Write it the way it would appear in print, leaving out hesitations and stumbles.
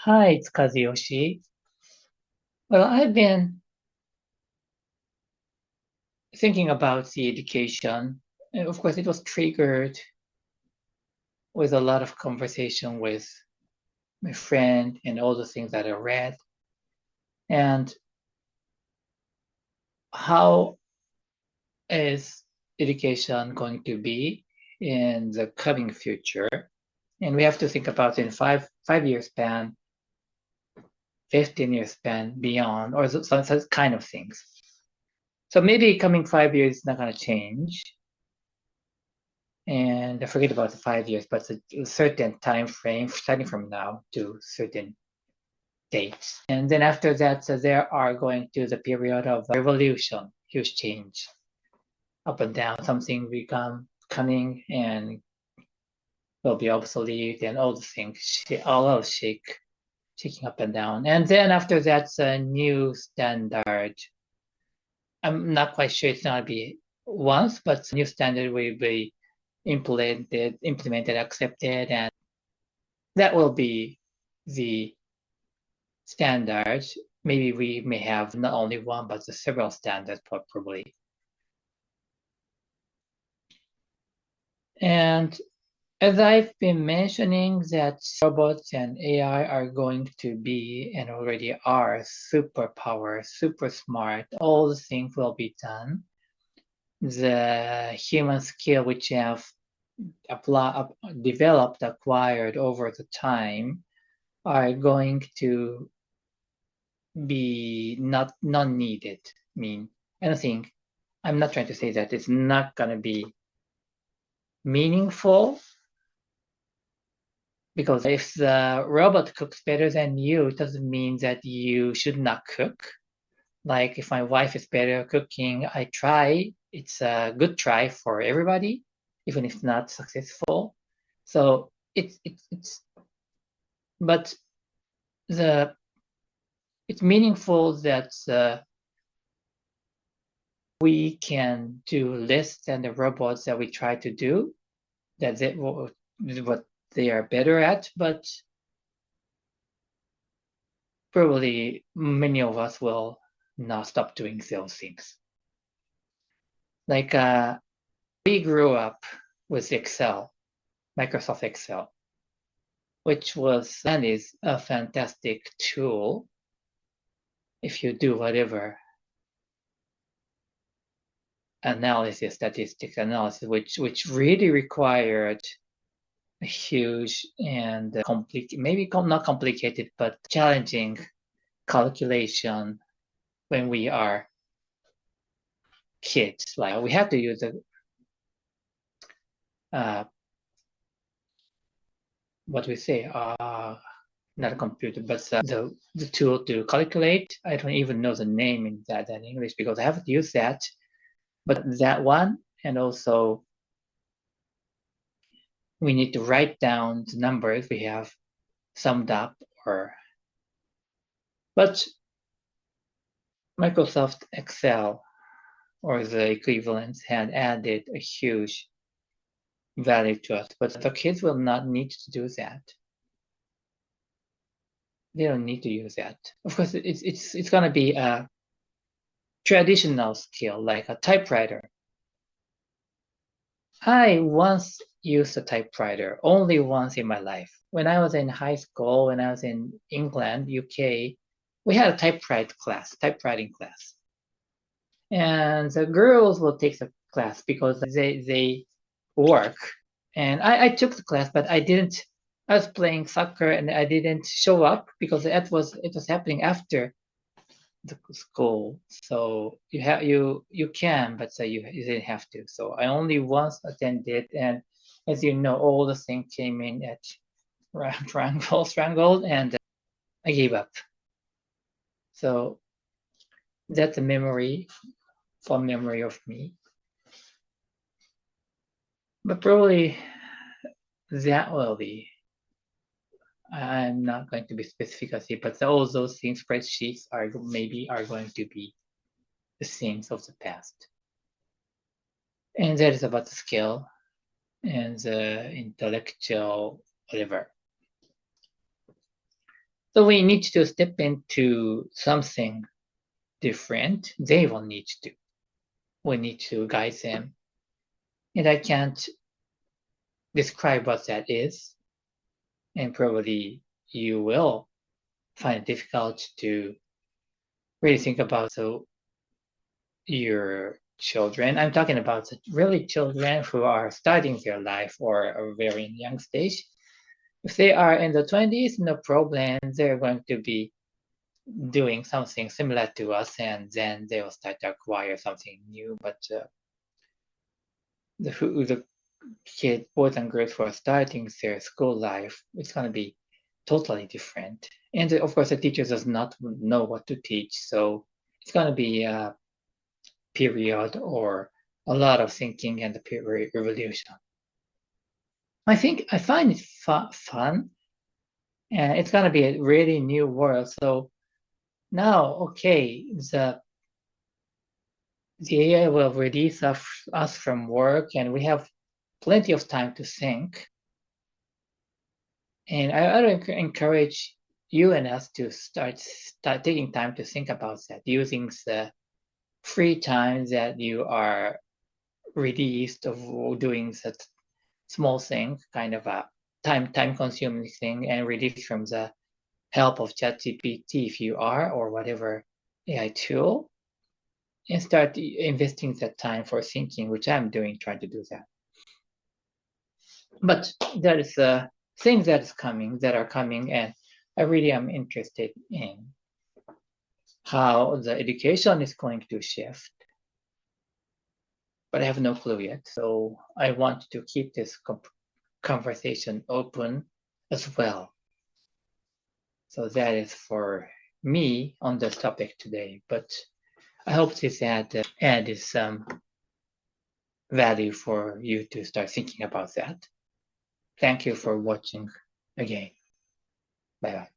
Hi, it's Kazuyoshi. Well, I've been thinking about the education. And of course, it was triggered with a lot of conversation with my friend and all the things that I read. And how is education going to be in the coming future? And we have to think about in five-year span, 15-year span, beyond, or some kind of things. So maybe coming 5 years is not going to change. And I forget about the 5 years, but a certain time frame starting from now to certain dates. And then after that, so there are going to the period of revolution, huge change, up and down, something become cunning and will be obsolete, and all the things, all of shaking up and down. And then after that's a new standard. I'm not quite sure it's not to be once, but new standard will be implemented, accepted, and that will be the standards. Maybe we may have not only one, but several standards probably. And as I've been mentioning that robots and AI are going to be and already are superpower, super smart, all the things will be done. The human skill which have developed, acquired over the time are going to be not non-needed. I mean, I don't think, I'm not trying to say that it's not going to be meaningful, because if the robot cooks better than you, it doesn't mean that you should not cook. Like if my wife is better at cooking, I try. It's a good try for everybody, even if not successful. So it's but the it's meaningful that we can do less than the robots that we try to do. That's it, what they are better at, but probably many of us will not stop doing those things. Like we grew up with Excel, Microsoft Excel, which was and is a fantastic tool if you do whatever analysis, statistics analysis, which really required a huge and maybe not complicated, but challenging calculation when we are kids. Like we have to use what we say, not a computer, but the tool to calculate. I don't even know the name in that in English because I haven't used that. But that one, and also we need to write down the numbers we have summed up, but Microsoft Excel or the equivalents had added a huge value to us, but the kids will not need to do that. They don't need to use that. Of course, it's gonna be a traditional skill like a typewriter. I once used a typewriter only once in my life. When I was in high school, when I was in England, UK, we had a typewriting class. And the girls will take the class because they work. And I took the class, but I was playing soccer and I didn't show up because it was happening after the school. So you can, but you didn't have to. So I only once attended, and as you know, all the things came in at strangled, and I gave up. So that's a fond memory of me. But probably that will be. I'm not going to be specific as it, but all those things, spreadsheets are going to be the things of the past. And that is about the skill and the intellectual whatever. So we need to step into something different. They will need to. We need to guide them. And I can't describe what that is. And probably you will find it difficult to really think about your children. I'm talking about really children who are starting their life or a very young stage. If they are in the 20s, no problem. They're going to be doing something similar to us, and then they will start to acquire something new. But the kid, boys and girls who are starting their school life, it's going to be totally different. And of course, the teacher does not know what to teach, so it's going to be a period or a lot of thinking and a revolution. I find it fun, and it's going to be a really new world. So now, okay, the AI will release us from work, and we have plenty of time to think. And I would encourage you and us to start taking time to think about that, using the free time that you are released of doing that small thing, kind of a time consuming thing, and released from the help of ChatGPT if you are, or whatever AI tool, and start investing that time for thinking, which I'm doing, trying to do that. But there is things that are coming, and I really am interested in how the education is going to shift. But I have no clue yet. So I want to keep this conversation open as well. So that is for me on this topic today. But I hope this added some value for you to start thinking about that. Thank you for watching again. Bye bye.